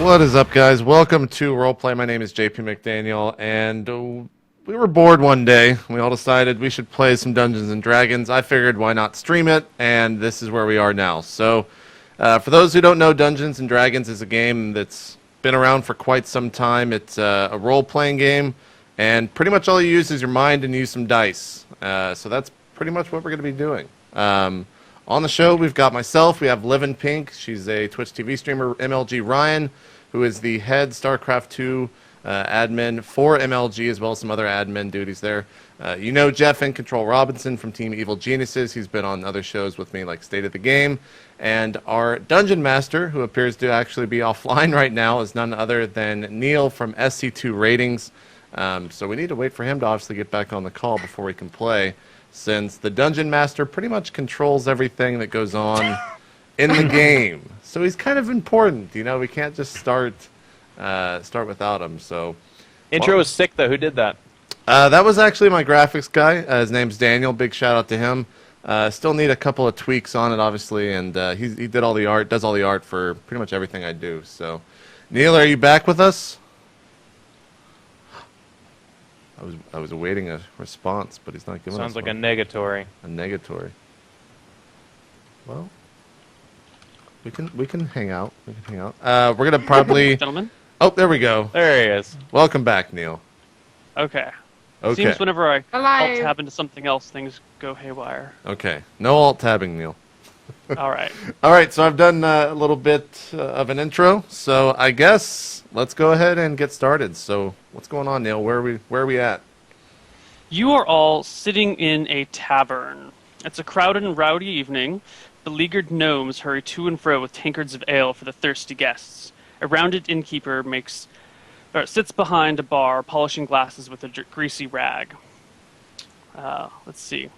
What is up, guys? Welcome to RollPlay. My name is JP McDaniel, and we were bored one day. We all decided we should play some Dungeons and Dragons. I figured why not stream it, and this is where we are now. So, for those who don't know, Dungeons and Dragons is a game that's been around for quite some time. It's a role-playing game, and pretty much all you use is your mind and use some dice. So that's pretty much what we're going to be doing. On the show, we've got myself. We have LivinPink. She's a Twitch TV streamer. MLG Ryan, who is the head StarCraft 2 admin for MLG, as well as some other admin duties there. You know Jeff iNcontroL Robinson from Team Evil Geniuses. He's been on other shows with me, like State of the Game. And our Dungeon Master, who appears to actually be offline right now, is none other than Neal from SC2 Ratings. So we need to wait for him to obviously get back on the call before we can play, since the Dungeon Master pretty much controls everything that goes on in the game. So he's kind of important, you know. We can't just start without him. So intro was sick though. Who did that? That was actually my graphics guy. His name's Daniel. Big shout out to him. Still need a couple of tweaks on it, obviously, and he did all the art, does all the art for pretty much everything I do. So, Neal, are you back with us? I was awaiting a response, but he's not giving us one. Sounds like a negatory. A negatory. Well, we can hang out. We can hang out. We're gonna probably. Gentlemen. Oh, there we go. There he is. Welcome back, Neal. Okay. Okay. Seems whenever I Alive. alt tab into something else, things go haywire. Okay. No alt tabbing, Neal. All right. All right. So I've done a little bit of an intro. So I guess let's go ahead and get started. So what's going on, Neal? Where are we at? You are all sitting in a tavern. It's a crowded and rowdy evening. Beleaguered gnomes hurry to and fro with tankards of ale for the thirsty guests. A rounded innkeeper sits behind a bar, polishing glasses with a greasy rag. Let's see.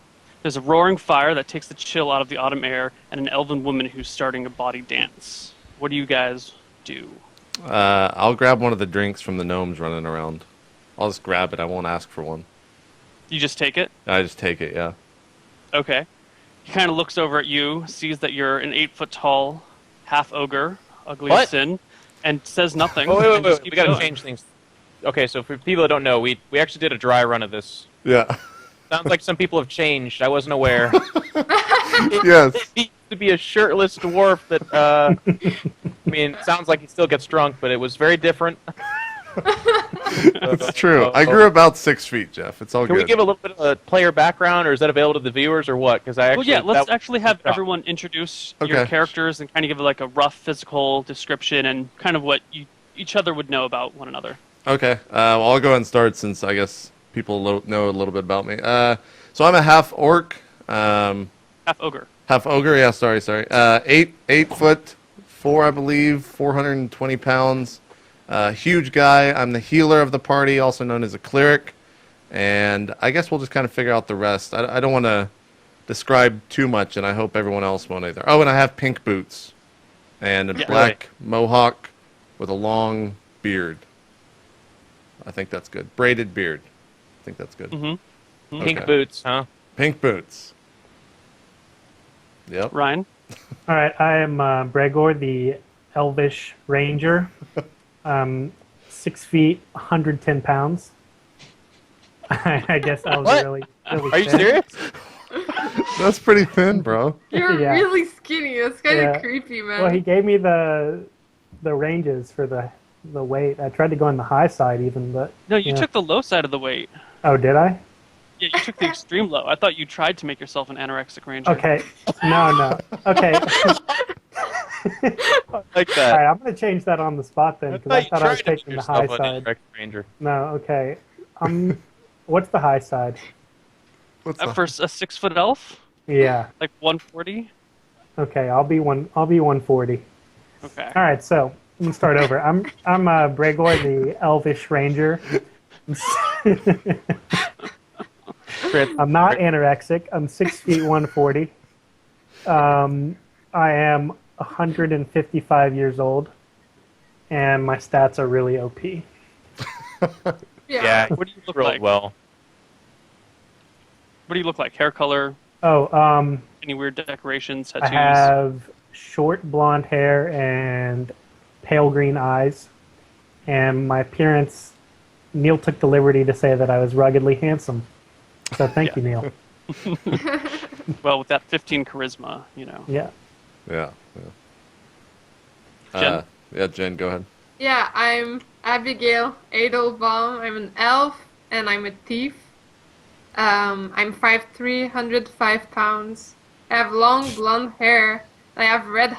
There's a roaring fire that takes the chill out of the autumn air, and an elven woman who's starting a body dance. What do you guys do? I'll grab one of the drinks from the gnomes running around. I'll just grab it. I won't ask for one. You just take it? I just take it, yeah. Okay. He kind of looks over at you, sees that you're an 8-foot-tall half-ogre, ugly as sin, and says nothing. Oh, wait. We gotta change things. Okay, so for people that don't know, we actually did a dry run of this. Yeah. Sounds like some people have changed. I wasn't aware. Yes. He used to be a shirtless dwarf that, I mean, it sounds like he still gets drunk, but it was very different. That's true. I grew about 6 feet, Jeff. It's all Can good. we give a little bit of a player background, or is that available to the viewers, or what? Because Well, yeah, let's actually have everyone introduce your Okay. characters and kind of give like a rough physical description and kind of what each other would know about one another. Okay. Well, I'll go ahead and start since I guess people know a little bit about me. So I'm a half orc. Half-ogre. Half ogre, yeah, sorry. 8'4", I believe, 420 pounds. Huge guy. I'm the healer of the party, also known as a cleric. And I guess we'll just kind of figure out the rest. I don't want to describe too much, and I hope everyone else won't either. Oh, and I have pink boots. And a black mohawk with a long beard. I think that's good. Braided beard. I think that's good. Mm-hmm. Okay. Pink boots, huh? Pink boots. Yep. Ryan? All right, I am Gregor, the Elvish Ranger. 6 feet, 110 pounds. I guess I was What? really Are you thin. serious? That's pretty thin, bro. You're Yeah. really skinny. That's kind of Yeah. creepy, man. Well, he gave me the ranges for the weight. I tried to go on the high side even, but No, you yeah. took the low side of the weight. Oh, did I? Yeah, you took the extreme low. I thought you tried to make yourself an anorexic ranger. Okay. No. Okay. Like All that. right, I'm gonna change that on the spot then because I thought I was taking the high side. Ranger. No, okay. What's the high side? What's For a 6-foot elf? Yeah. Like 140? Okay, I'll be 140. Okay. All right, so let me start over. I'm Gregor, the Elvish Ranger. I'm not anorexic. I'm 6 feet 140. I am 155 years old, and my stats are really OP. Yeah, What do you look rolled like? well. What do you look like? Hair color? Oh, Any weird decorations, I tattoos? have short blonde hair and pale green eyes, and my appearance. Neil took the liberty to say that I was ruggedly handsome. So thank you, Neil. Well, with that 15 charisma, you know. Yeah. Yeah. Jen? Yeah, Jen, go ahead. Yeah, I'm Abigail Edelbaum. I'm an elf, and I'm a thief. I'm 5'3", 105 pounds. I have long blonde hair. I have red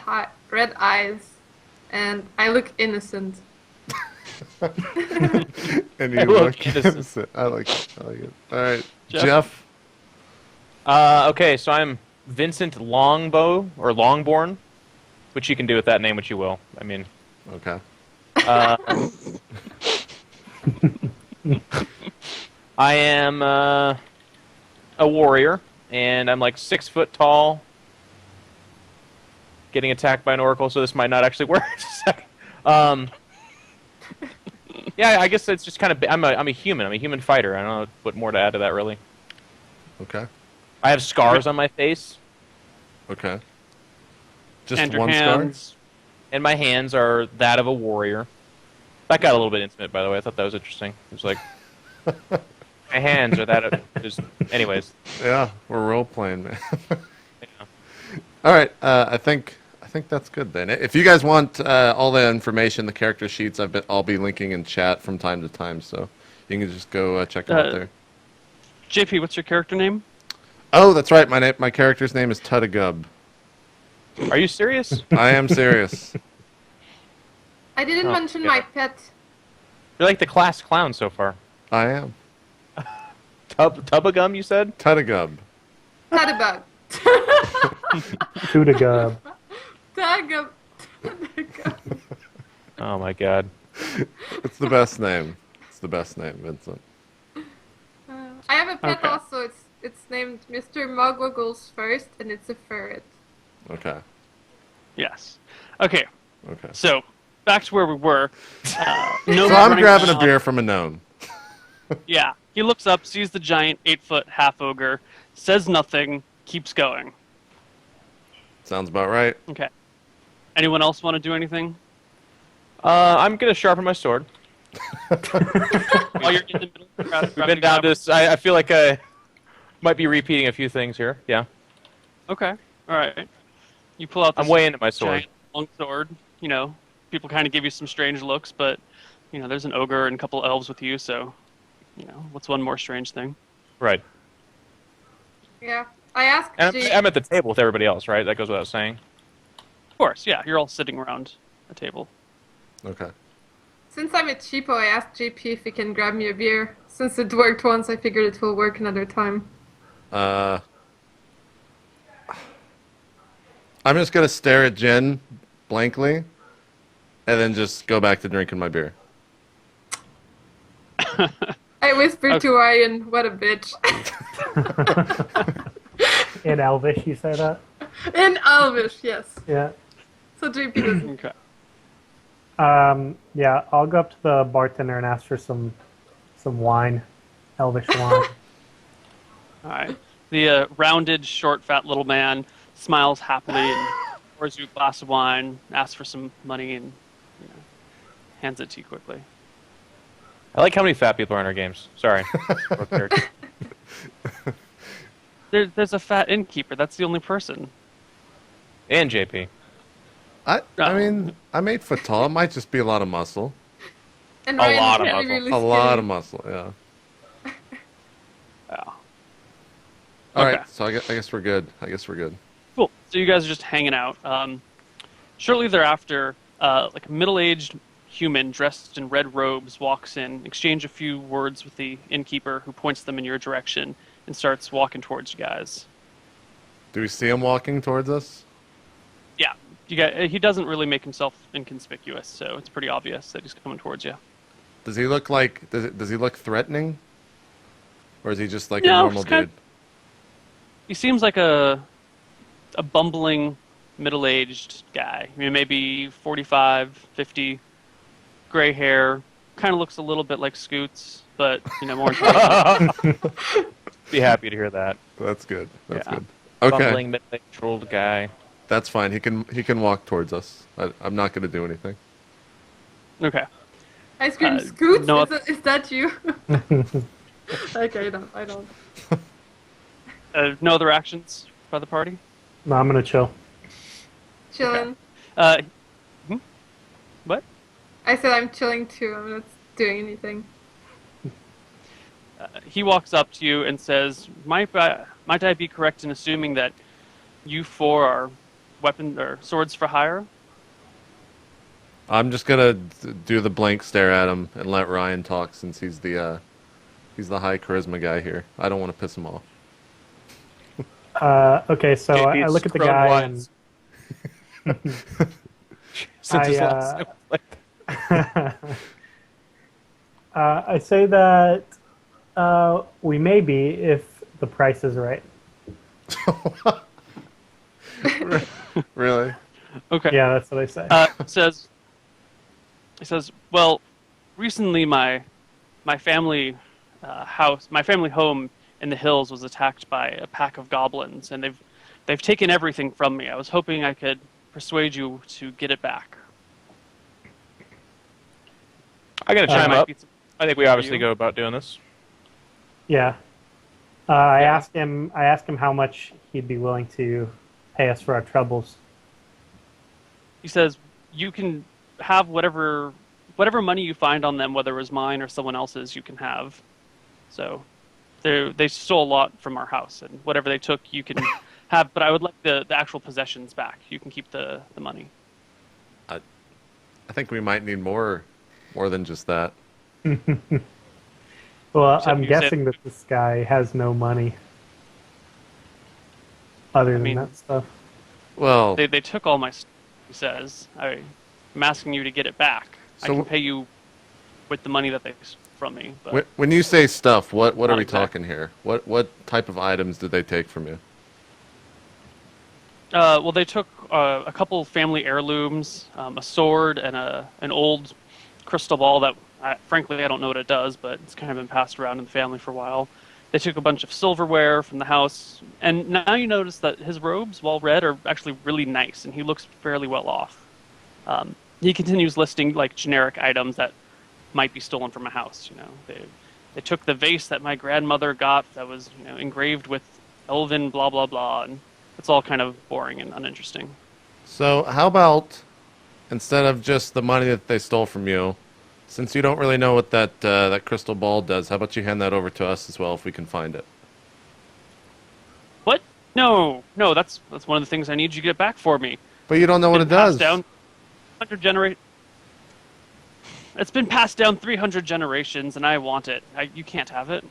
eyes, and I look innocent. And you I look innocent. innocent. I like it. All right, Jeff? Jeff. Okay, so I'm Vincent Longbow, or Longborn, which you can do with that name what you will. I mean, Okay. I am a warrior, and I'm like 6 foot tall, getting attacked by an oracle, so this might not actually work. Yeah, I guess it's just kind of. I'm a human. I'm a human fighter. I don't know what more to add to that, really. Okay. I have scars on my face, Okay. Just And your one hands. and my hands are that of a warrior. That got a little bit intimate, by the way. I thought that was interesting. It was like my hands are that of. Just, anyways. scar? Yeah, we're role playing, man. Yeah. All right. I think that's good then. If you guys want all the information, the character sheets, I'll be linking in chat from time to time, so you can just go check them out there. JP, what's your character name? Oh, that's right. My character's name is Tutagub. Are you serious? I am serious. I didn't Oh, mention yeah. my pet. You're like the class clown so far. I am Tubagum, you said? Tutagub. Tadabug. Tudagub. Tadabug. Oh my god. It's the best name. It's the best name, Vincent. I have a pet Okay. also. It's named Mr. Mugwiggles first, and it's a ferret. Okay. Yes. Okay, Okay. so back to where we were. So Gnome's I'm running grabbing a around. beer from a gnome. Yeah. He looks up, sees the giant 8-foot half ogre, says nothing, keeps going. Sounds about right. Okay. Anyone else want to do anything? I'm gonna sharpen my sword. While you're in the middle of the crowd, We've been down this. I feel like I might be repeating a few things here. Yeah. Okay. All right. You pull out this I'm way into my sword. giant long sword. You know, people kind of give you some strange looks, but you know, there's an ogre and a couple elves with you, so you know, what's one more strange thing? Right. Yeah. I asked And G. I'm at the table with everybody else, right? That goes without saying. Of course, yeah. You're all sitting around a table. Okay. Since I'm a cheapo, I asked JP if he can grab me a beer. Since it worked once, I figured it will work another time. I'm just gonna stare at Jen blankly, and then just go back to drinking my beer. I whispered to Ryan, "What a bitch!" In Elvish, you say that? In Elvish, yes. Yeah. So JP doesn't. Okay. Yeah, I'll go up to the bartender and ask for some wine, Elvish wine. All right. The rounded, short, fat little man smiles happily and pours you a glass of wine, asks for some money, and you know, hands it to you quickly. I like how many fat people are in our games. Sorry. There's a fat innkeeper. That's the only person. And JP. I mean, I'm 8 foot tall. It might just be a lot of muscle. And A Ryan's lot of really, muscle. really A lot skinny. of muscle. Yeah. Yeah. All Okay. right. So I guess we're good. Cool. So you guys are just hanging out. Shortly thereafter, like a middle-aged human dressed in red robes walks in, exchange a few words with the innkeeper, who points them in your direction and starts walking towards you guys. Do we see him walking towards us? Yeah, you guys, he doesn't really make himself inconspicuous, so it's pretty obvious that he's coming towards you. Does he look like? Does he look threatening? Or is he just like No, a normal just kind dude? He seems like a bumbling, middle-aged guy. I mean, maybe 45, 50, gray hair. Kind of looks a little bit like Scoots, but you know, more. Be happy to hear that. That's good. That's Yeah. good. Okay, Bumbling, middle-aged old guy. that's fine. He can walk towards us. I'm not going to do anything. Okay. I scream, Scoots, no- is that you? Okay, I don't. No other actions by the party? No, I'm gonna chill. Chilling. Uh, what? I said I'm chilling too. I'm not doing anything. He walks up to you and says, might I be correct in assuming that you four are weapon or swords for hire? I'm just gonna do the blank stare at him and let Ryan talk since he's the high charisma guy here. I don't want to piss him off. Okay, so I look at the guy and Since his I, last name was like I say that we may be if the price is right. Really? Okay. Yeah, that's what I say. He says, well, recently my family my family home in the hills was attacked by a pack of goblins, and they've taken everything from me. I was hoping I could persuade you to get it back. I gotta chime Might up. be some- I think we for obviously you. go about doing this. Yeah. I asked him how much he'd be willing to pay us for our troubles. He says, you can have whatever money you find on them, whether it was mine or someone else's, you can have. So they stole a lot from our house, and whatever they took, you can have. But I would like the actual possessions back. You can keep the money. I think we might need more than just that. Well, So I'm you said- guessing that this guy has no money other than mean- that stuff. Well, They took all my stuff, he says. I'm asking you to get it back. I So can pay you with the money that they from me. But when you say stuff, what are Not we exact. talking here? What type of items did they take from you? well, they took a couple family heirlooms, a sword, and an old crystal ball that, frankly, I don't know what it does, but it's kind of been passed around in the family for a while. They took a bunch of silverware from the house, and now you notice that his robes, while red, are actually really nice, and he looks fairly well off. He continues listing like generic items that might be stolen from a house. You know, they took the vase that my grandmother got that was engraved with Elvin blah blah blah, and it's all kind of boring and uninteresting. So how about instead of just the money that they stole from you, since you don't really know what that crystal ball does, how about you hand that over to us as well if we can find it? What? No, that's one of the things I need you to get back for me. But you don't know what it Been passed does. Down 100 It's been passed down 300 generations, and I want it. You can't have it.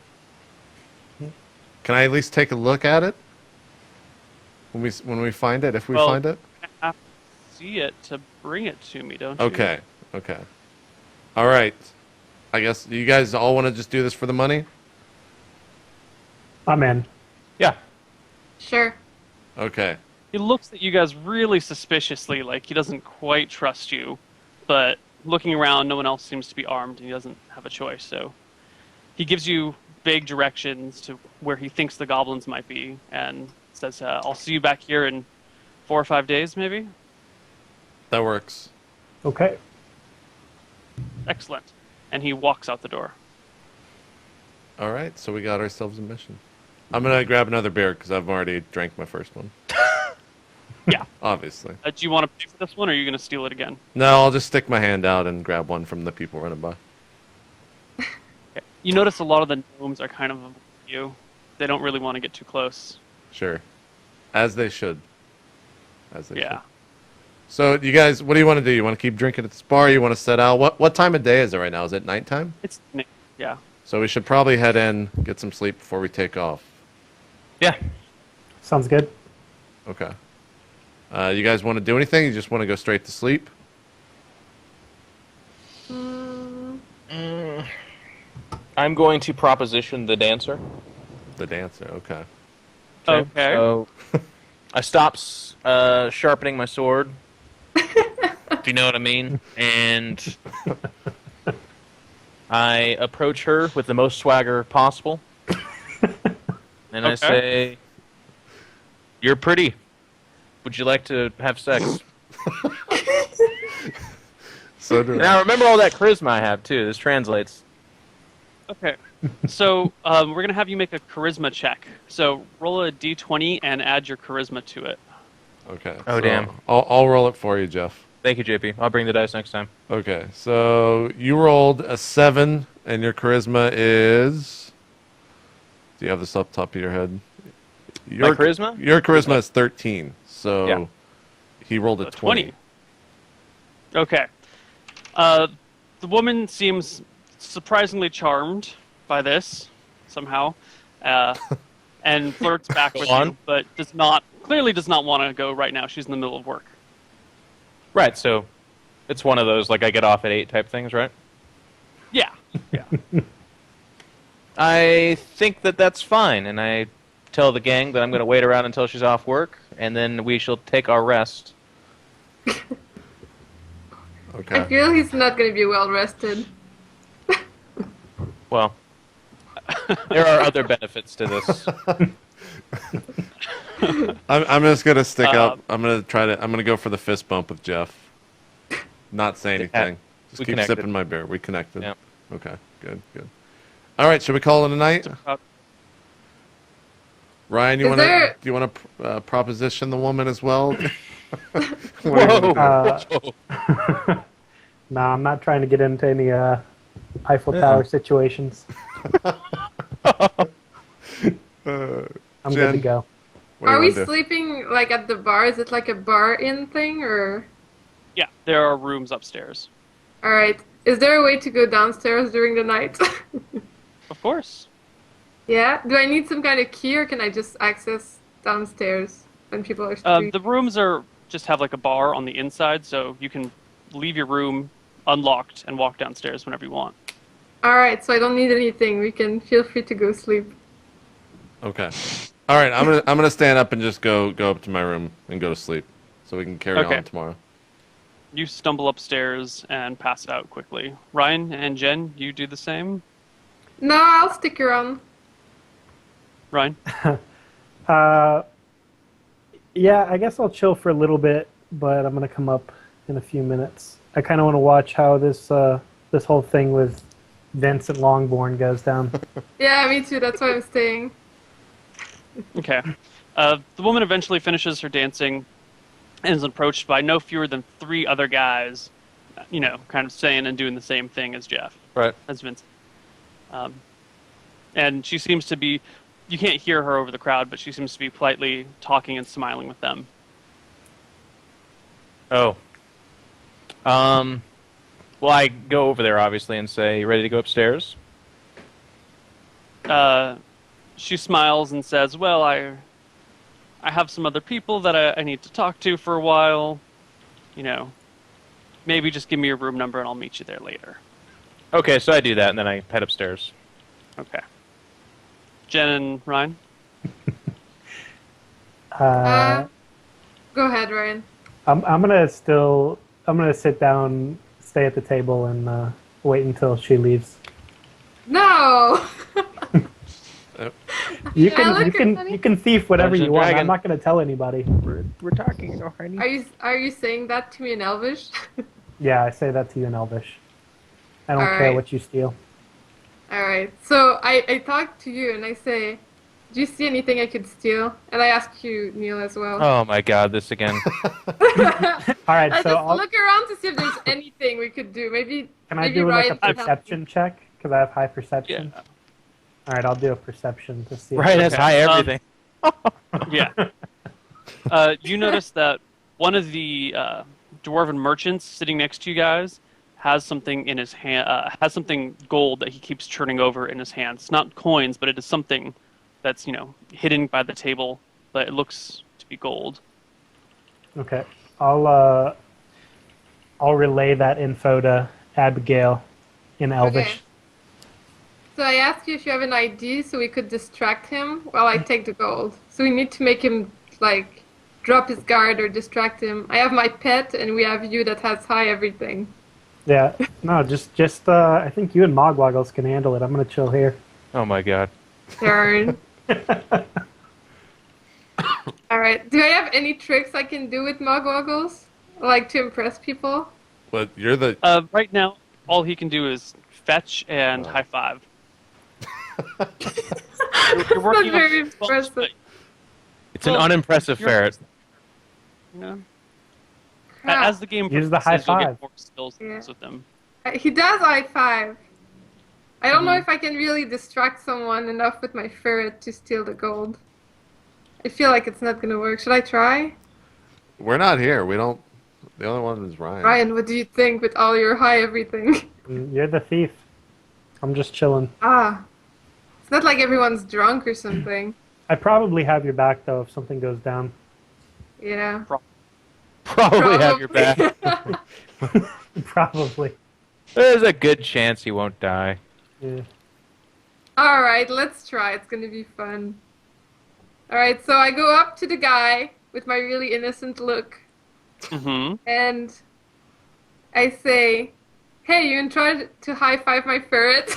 Can I at least take a look at it when we find it? If we Well, find it. I have to see it to bring it to me, don't you? Okay. All right. I guess you guys all want to just do this for the money? I'm in. Yeah. Sure. Okay. He looks at you guys really suspiciously, like he doesn't quite trust you. But looking around, no one else seems to be armed, and he doesn't have a choice. So he gives you vague directions to where he thinks the goblins might be, and says, "I'll see you back here in 4 or 5 days, maybe." That works. Okay. Excellent. And he walks out the door. All right. So we got ourselves a mission. I'm gonna grab another beer because I've already drank my first one. Yeah. Obviously. Do you want to pay for this one, or are you going to steal it again? No, I'll just stick my hand out and grab one from the people running by. Okay. You notice a lot of the gnomes are kind of avoiding you. They don't really want to get too close. Sure. As they should. As they should. Yeah. So, you guys, what do you want to do? You want to keep drinking at this bar? You want to set out? What time of day is it right now? Is it nighttime? Yeah. So we should probably head in, get some sleep before we take off. Yeah. Sounds good. Okay. You guys want to do anything? You just want to go straight to sleep? I'm going to proposition the dancer. The dancer, okay. Okay. So I stop sharpening my sword. If you know what I mean. And I approach her with the most swagger possible. And I Okay. say, "You're pretty. Would you like to have sex?" So do Now I. remember all that charisma I have too. This translates. Okay. So we're going to have you make a charisma check. So roll a d20 and add your charisma to it. Okay. Oh, so damn. I'll roll it for you, Jeff. Thank you, JP. I'll bring the dice next time. Okay, so you rolled a 7, and your charisma is. Do you have this up top of your head? My charisma? Your charisma is 13. So Yeah. he rolled a 20. Okay. The woman seems surprisingly charmed by this somehow, and flirts back with on. you, but clearly does not want to go right now. She's in the middle of work. Right, so it's one of those, like, I get off at 8 type things, right? Yeah. Yeah. I think that that's fine, and I tell the gang that I'm going to wait around until she's off work, and then we shall take our rest. Okay. I feel he's not going to be well rested. Well, there are other benefits to this. I'm just gonna stick up. I'm gonna go for the fist bump with Jeff. Not say anything. Just We keep connected. sipping my beer. We connected. Yep. Okay. Good. All right. Should we call it a night? Ryan, Is there- do you want to proposition the woman as well? Whoa! No, I'm not trying to get into any Eiffel Tower situations. I'm good to Jen? go. What do you Are we wanna do? sleeping like at the bar? Is it like a bar-in thing or? Yeah, there are rooms upstairs. All right. Is there a way to go downstairs during the night? Of course. Yeah. Do I need some kind of key, or can I just access downstairs when people are sleeping? The rooms just have like a bar on the inside, so you can leave your room unlocked and walk downstairs whenever you want. All right. So I don't need anything. We can feel free to go sleep. Okay. All right. I'm gonna stand up and just go up to my room and go to sleep, so we can carry Okay. on tomorrow. You stumble upstairs and pass out quickly. Ryan and Jen, you do the same? No, I'll stick around. Ryan? Yeah, I guess I'll chill for a little bit, but I'm gonna come up in a few minutes. I kind of want to watch how this whole thing with Vincent Longbourn goes down. Yeah, me too. That's why I'm staying. Okay. The woman eventually finishes her dancing and is approached by no fewer than 3 other guys, kind of saying and doing the same thing as Jeff, Right. as Vincent. And she seems to be, you can't hear her over the crowd, but she seems to be politely talking and smiling with them. Oh. Well, I go over there, obviously, and say, you ready to go upstairs? She smiles and says, well, I have some other people that I need to talk to for a while. Maybe just give me your room number and I'll meet you there later. Okay, so I do that, and then I head upstairs. Okay. Jen and Ryan? Uh, Go ahead, Ryan. I'm gonna sit down, stay at the table, and wait until she leaves. No. You Yeah, can look you at can Honey. you can thief whatever Dungeon you want. Dragon. I'm not gonna tell anybody. We're talking, honey. Are you saying that to me in Elvish? Yeah, I say that to you in Elvish. I don't care Alright. what you steal. All right. So I talk to you and I say, "Do you see anything I could steal?" And I ask you, Neil, as well. Oh my god, this again. All right, I so just I'll, look around to see if there's anything we could do. Maybe can I maybe do like Ryan a can help perception check? Because I have high perception. Yeah. All right, I'll do a perception to see. if- Right, that's Okay. high everything. Yeah. You notice that one of the dwarven merchants sitting next to you guys has something in his hand, has something gold that he keeps turning over in his hands. It's not coins, but it is something that's, hidden by the table, but it looks to be gold. Okay, I'll relay that info to Abigail in Elvish. Okay. So I asked you if you have an ID so we could distract him while I take the gold. So we need to make him, like, drop his guard or distract him. I have my pet and we have you that has high everything. Yeah, no, just I think you and Mogwaggles can handle it. I'm gonna chill here. Oh my god. Darn. Alright. Do I have any tricks I can do with Mogwaggles? Like to impress people? But you're the. Right now, all he can do is fetch and high five. You're Not working very on impressive. It's an unimpressive ferret. You know, Crap. as the game Use the progresses, high you'll five. get more skills Yeah. with them. He does high five. I don't know Mhm. if I can really distract someone enough with my ferret to steal the gold. I feel like it's not gonna work. Should I try? We're not here. We don't. The only one is Ryan. Ryan, what do you think with all your high everything? You're the thief. I'm just chilling. It's not like everyone's drunk or something. I probably have your back though if something goes down. Yeah. Probably have your back. Probably. There's a good chance he won't die. Yeah. Alright, let's try. It's gonna be fun. Alright, so I go up to the guy with my really innocent look Mm-hmm. and I say, "Hey, you tried to high five my ferret?"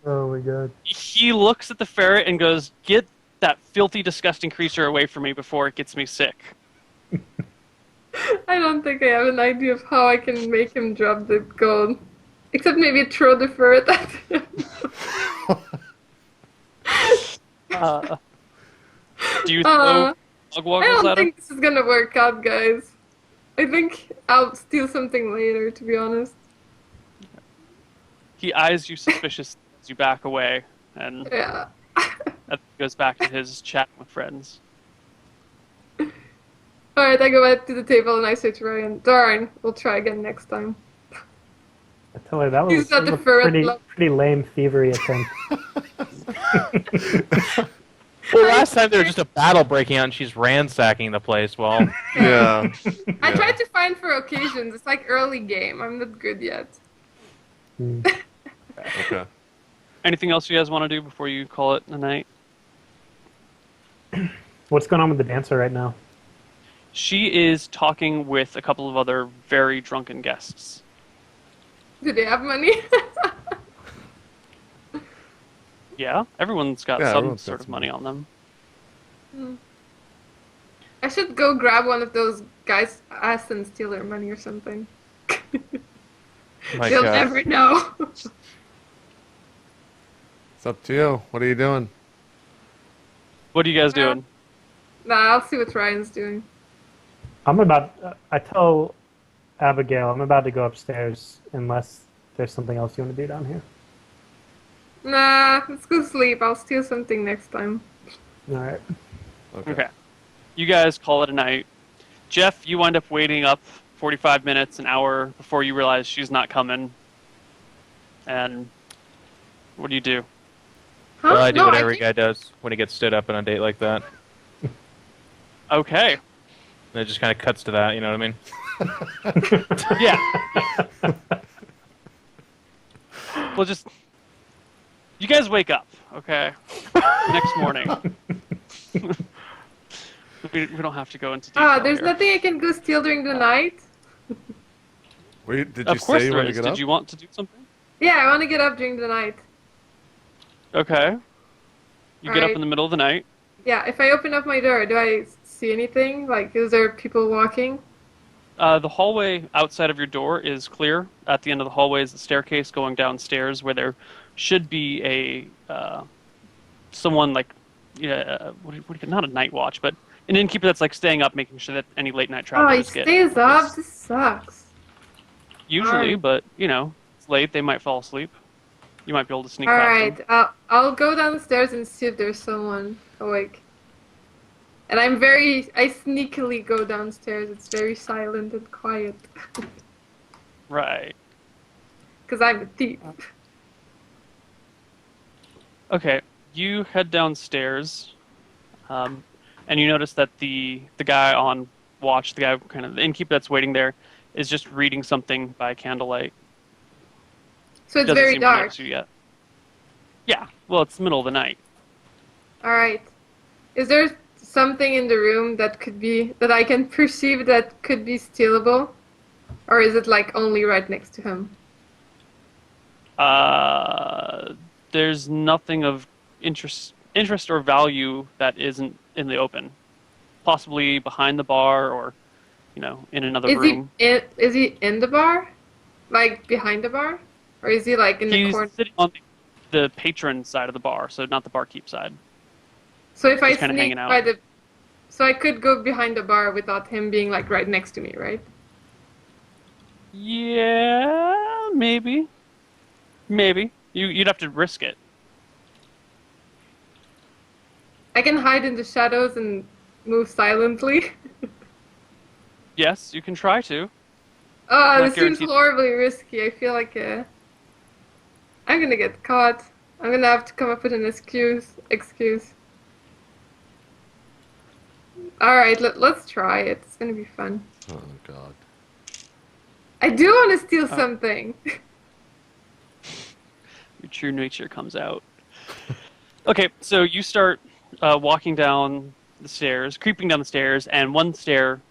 Oh my god. He looks at the ferret and goes, "Get that filthy, disgusting creature away from me before it gets me sick." I don't think I have an idea of how I can make him drop the gold. Except maybe throw the ferret at him. Do you throw dog I waggles don't at him? think this is gonna work out, guys. I think I'll steal something later, to be honest. He eyes you suspicious as you back away, and Yeah. goes back to his chat with friends. Alright, I go back to the table and I say to Ryan, "Darn, we'll try again next time." I tell you that was, He's not that the was a ferret pretty, lo- pretty lame thievery attempt. Well, last time there was just a battle breaking out and she's ransacking the place. Well, Yeah. I Yeah. tried to find for occasions. It's like early game. I'm not good yet. Okay. Anything else you guys want to do before you call it a night? What's going on with the dancer right now? She is talking with a couple of other very drunken guests. Do they have money? Yeah, everyone's got Yeah, some everyone's got sort of some money on them. I should go grab one of those guys' ass and steal their money or something. my They'll God. never know. It's up to you. What are you doing? What are you guys doing? Nah, I'll see what Ryan's doing. I tell Abigail I'm about to go upstairs unless there's something else you want to do down here. Nah, let's go sleep. I'll steal something next time. Alright. Okay. You guys call it a night. Jeff, you wind up waiting up 45 minutes, an hour before you realize she's not coming. And what do you do? Huh? Well, I do No, what every think- guy does when he gets stood up on a date like that. Okay. And it just kind of cuts to that, you know what I mean? Yeah. Well, just... You guys wake up, okay? Next morning. we don't have to go into detail There's here. nothing I can go steal during the night? Did you Of course say you there want to is. get Did up? you want to do something? Yeah, I want to get up during the night. Okay. You get up Alright. in the middle of the night. Yeah, if I open up my door, do I see anything? Like, is there people walking? The hallway outside of your door is clear. At the end of the hallway is the staircase going downstairs, where there should be a someone like not a night watch, but an innkeeper that's like staying up, making sure that any late night Oh, he travelers get. stays up? This sucks. Usually, Alright. but it's late. They might fall asleep. You might be able to sneak past them. Alright, I'll go downstairs and see if there's someone awake. And I sneakily go downstairs. It's very silent and quiet. Right. Because I'm a thief. Okay. You head downstairs, and you notice that the guy on watch, the innkeeper that's waiting there, is just reading something by candlelight. So it's Doesn't very seem to dark. notice you yet. Yeah. Well, it's the middle of the night. Alright. Is there something in the room that I can perceive that could be stealable? Or is it like only right next to him? There's nothing of interest or value that isn't in the open. possibly behind the bar or, in another Is room. Is he in the bar? Like behind the bar? Or is he like in the He's corner? sitting on the patron side of the bar, so not the barkeep side. So if I Just kinda sneak hanging out. by the... So I could go behind the bar without him being like right next to me, right? Yeah, maybe. Maybe. You'd have to risk it. I can hide in the shadows and move silently. Yes, you can try to. Oh, Not this seems guaranteed. horribly risky. I feel like I'm gonna get caught. I'm gonna have to come up with an excuse. Alright, let's try it. It's gonna be fun. Oh God. I do want to steal something. Your true nature comes out. Okay, so you start walking down the stairs, creeping down the stairs, and one stair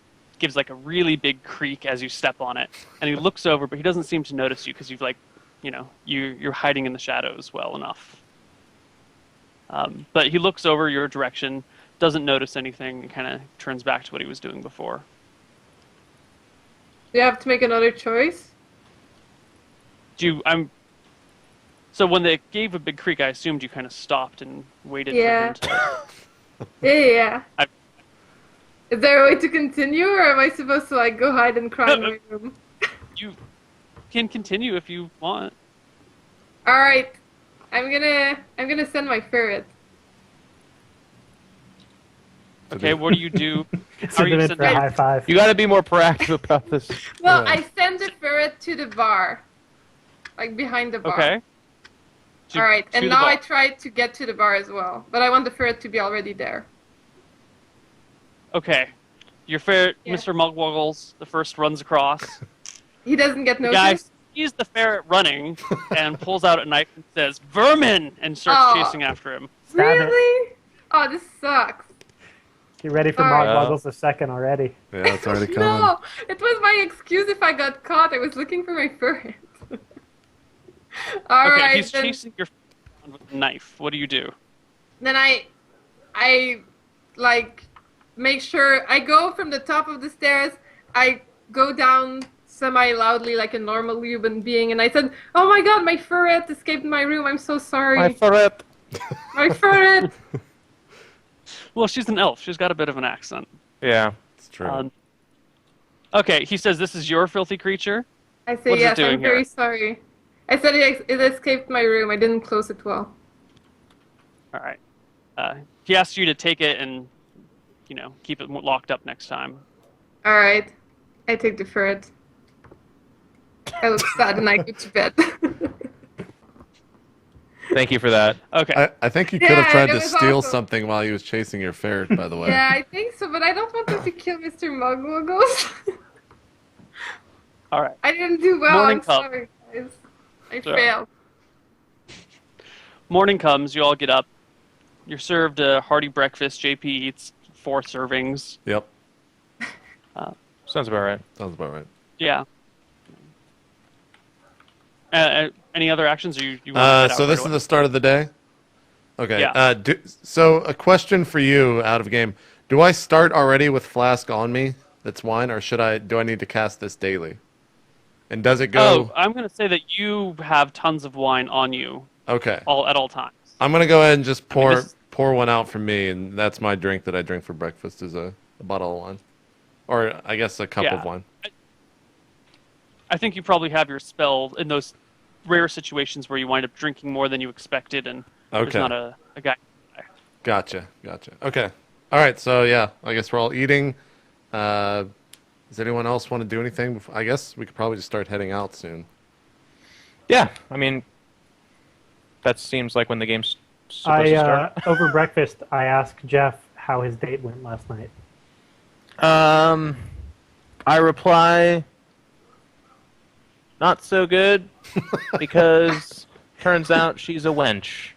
gives like a really big creak as you step on it. And he looks over, but he doesn't seem to notice you because you've you're hiding in the shadows well enough. But he looks over your direction, doesn't notice anything, and kind of turns back to what he was doing before. Do you have to make another choice? So when they gave a big creak, I assumed you kind of stopped and waited Yeah. for him to... Yeah. I- Is there a way to continue, or am I supposed to like go hide and cry in my room? You can continue if you want. All right, I'm gonna send my ferret. Okay, what do you do? How are Send you him in sending for a high five. You got to be more proactive about this. No, Yeah. I send the ferret to the bar, like behind the bar. Okay. All right, To and the now I bar. try to get to the bar as well, but I want the ferret to be already there. Okay. Your ferret, Yeah. Mr. Mugwuggles, the first runs across. He doesn't get The guy noticed. sees the ferret running and pulls out a knife and says, "Vermin!" and starts Oh. chasing after him. Stab it. Really? Oh, this sucks. Get ready for Alright. Mog Buggles the second already. Yeah, it's already coming. No, it was my excuse if I got caught. I was looking for my ferret. All Okay, right, he's then, chasing your ferret around with a knife. What do you do? then I like make sure I go from the top of the stairs. I go down semi-loudly like a normal human being, and I said, "Oh my God, my ferret escaped my room. I'm so sorry. My ferret. My ferret." Well, she's an elf. She's got a bit of an accent. Yeah. It's true. Okay, he says, "This is your filthy creature?" I say, What is it "Yes, doing I'm very here? sorry." I said it escaped my room. I didn't close it well. All right. He asks you to take it and, keep it locked up next time. All right, I take the ferret. I look sad and I go to bed. Thank you for that. Okay. I think you could have Yeah, tried it to was steal awesome. something while he was chasing your ferret, by the way. Yeah, I think so, but I don't want them to kill Mr. Mugwuggles. All right. I didn't do well. Morning I'm cup. sorry, guys. I Sure. failed. Morning comes. You all get up. You're served a hearty breakfast. JP eats 4 servings. Yep. Sounds about right. Sounds about right. Yeah. Any other actions? Or you want to head out So right this is away? the start of the day? Okay. Yeah. So a question for you out of game. Do I start already with flask on me that's wine, or do I need to cast this daily? And does it go... Oh, I'm going to say that you have tons of wine on you Okay. at all times. I'm going to go ahead and just this- pour one out for me, and that's my drink that I drink for breakfast is a bottle of wine. Or I guess a cup Yeah. of wine. I think you probably have your spell in those rare situations where you wind up drinking more than you expected, and there's Okay. not a guy. Gotcha. Okay. All right, so yeah, I guess we're all eating. Does anyone else want to do anything? I guess we could probably just start heading out soon. Yeah. I mean, that seems like when the game's supposed to start. Over breakfast, I asked Jeff how his date went last night. I reply, not so good, because turns out she's a wench.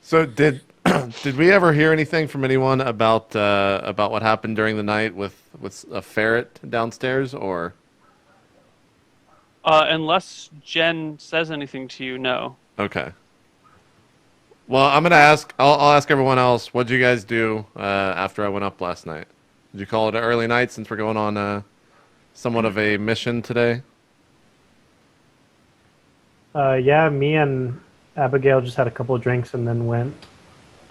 So did we ever hear anything from anyone about what happened during the night with a ferret downstairs, or? Unless Jen says anything to you, no. Okay. Well, I'm gonna ask. I'll ask everyone else. What did you guys do after I went up last night? Did you call it an early night since we're going on somewhat of a mission today? Yeah, me and Abigail just had a couple of drinks and then went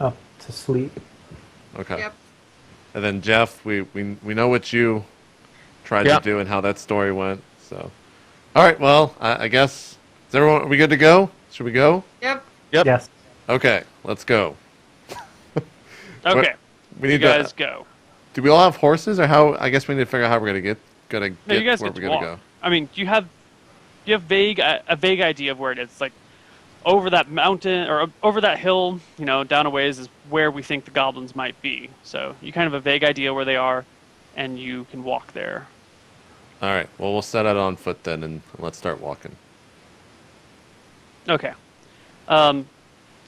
up to sleep. Okay. Yep. And then Jeff, we know what you tried Yep. to do and how that story went. So, all right. Well, I guess is everyone? Are we good to go? Should we go? Yep. Yep. Yes. Okay, let's go. Okay, We you need guys to. go. Do we all have horses, or how? I guess we need to figure out how we're gonna get No, you guys where get we're to gonna walk. go. I mean, you have a vague idea of where it is. Like over that mountain or over that hill, down a ways is where we think the goblins might be. So you kind of have a vague idea where they are, and you can walk there. All right. Well, we'll set out on foot then, and let's start walking. Okay.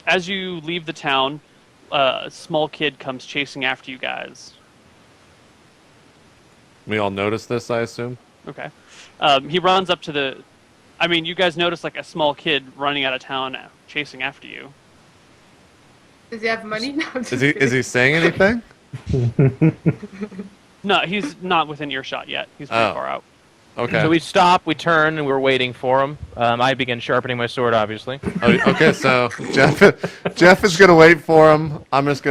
As you leave the town, a small kid comes chasing after you guys. We all notice this, I assume. Okay. He runs up to the. I mean, you guys notice like a small kid running out of town, chasing after you. Does he have money? No, I'm just Is he kidding. saying anything? No, he's not within earshot yet. He's pretty Oh. far out. Okay. So we stop, we turn, and we're waiting for him. I begin sharpening my sword, obviously. Oh, okay. So Jeff is gonna wait for him. I'm just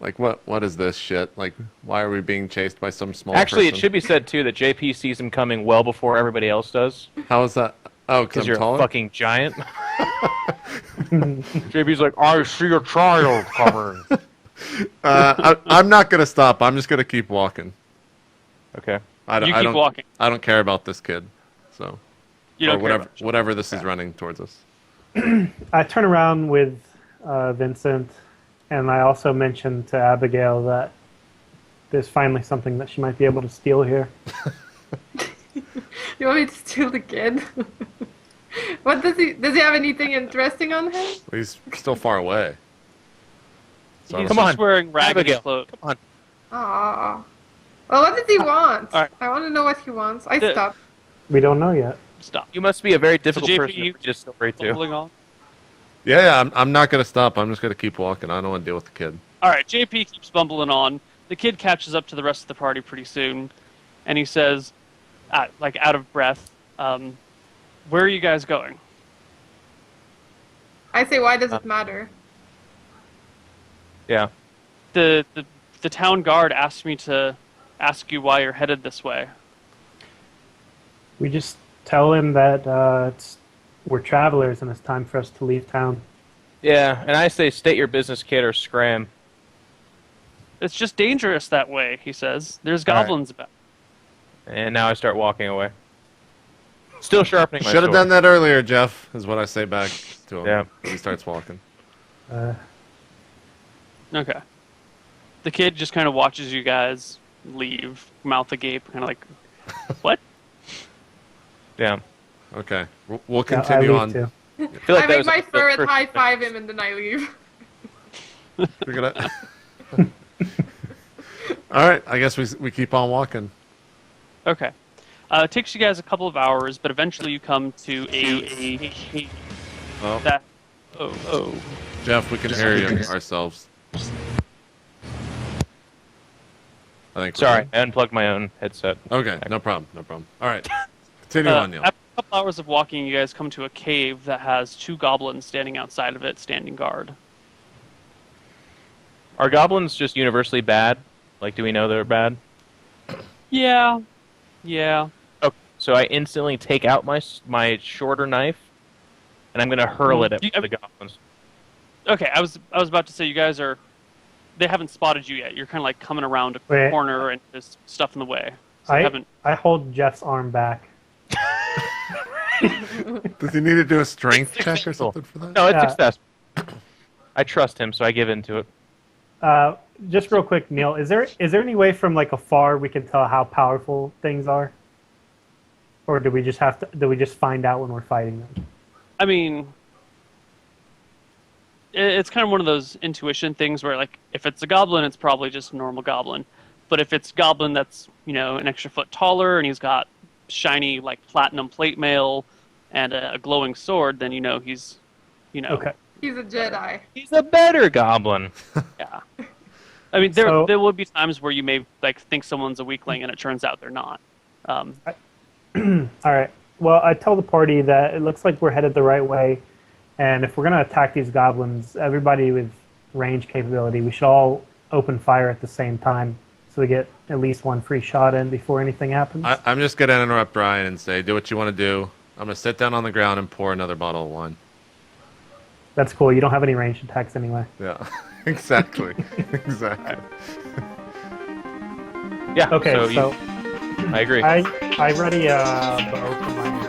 like, what is this shit? Like, why are we being chased by some small? Actually, it person? should be said, too, that JP sees him coming well before everybody else does. How is that? Oh, Because because you're I'm taller. a fucking giant. JP's like, I see your child coming. I'm not gonna stop. I'm just gonna keep walking. Okay. I You I keep don't, walking. I don't care about this kid. So You don't or care whatever about whatever this is running towards us. I turn around with Vincent, and I also mentioned to Abigail that there's finally something that she might be able to steal here. You want me to steal the kid? What does he have anything interesting on him? He's still far away. So I He's don't- Come just on, wearing ragged Abigail. clothes. Come on. Aww. Well, what does he want? Alright. I want to know what he wants. I The- stopped. We don't know yet. Stop. You must be a very difficult JP, person to you- read a story to. Bumbling on. Yeah, I'm not gonna stop. I'm just gonna keep walking. I don't want to deal with the kid. All right, JP keeps bumbling on. The kid catches up to the rest of the party pretty soon, and he says, like out of breath, "Where are you guys going?" I say, why does it matter? Yeah. The town guard asked me to ask you why you're headed this way. We just tell him that we're travelers and it's time for us to leave town. Yeah, and I say state your business, kid, or scram. It's just dangerous that way, he says. There's All right. goblins about. And now I start walking away. Still sharpening my Should have sword. done that earlier, Jeff. Is what I say back to him. Yeah. When he starts walking. Okay. The kid just kind of watches you guys leave, mouth agape, kind of like, "What?" Yeah. Okay, we'll Yeah, I continue leave on. too. I feel like I that make was my the ferret first- high five him and then I leave. We're gonna. All right, I guess we keep on walking. Okay. It takes you guys a couple of hours, but eventually you come to a cave Oh, that. Oh. Jeff, we can hear you ourselves. I think. we're Sorry, good. I unplugged my own headset. Okay, no problem. All right, continue on, Neil. After a couple hours of walking, you guys come to a cave that has two goblins standing outside of it, standing guard. Are goblins just universally bad? Like, do we know they're bad? Yeah. Okay, so I instantly take out my shorter knife, and I'm going to hurl it at You- the goblins. Okay, I was about to say you guys are. They haven't spotted you yet. You're kind of like coming around a Wait. corner and there's stuff in the way. So they haven't. I hold Jeff's arm back. Does he need to do a strength check or successful. something for that? No, it's Yeah. successful. I trust him, so I give in to it. Just real quick, Neil, is there any way from like afar we can tell how powerful things are, or do we just find out when we're fighting them? I mean, it's kind of one of those intuition things where, like, if it's a goblin, it's probably just a normal goblin. But if it's a goblin that's, an extra foot taller and he's got shiny, like, platinum plate mail and a glowing sword, then he's, Okay. He's a Jedi. He's a better goblin. Yeah. I mean, there So- will be times where you may think someone's a weakling, and it turns out they're not. All right. Well, I tell the party that it looks like we're headed the right way, and if we're going to attack these goblins, everybody with range capability, we should all open fire at the same time so we get at least one free shot in before anything happens. I'm just going to interrupt Ryan and say, do what you want to do. I'm going to sit down on the ground and pour another bottle of wine. That's cool. You don't have any ranged attacks anyway. Yeah, exactly. Exactly. Yeah. Okay, so I agree. I ready a bow for my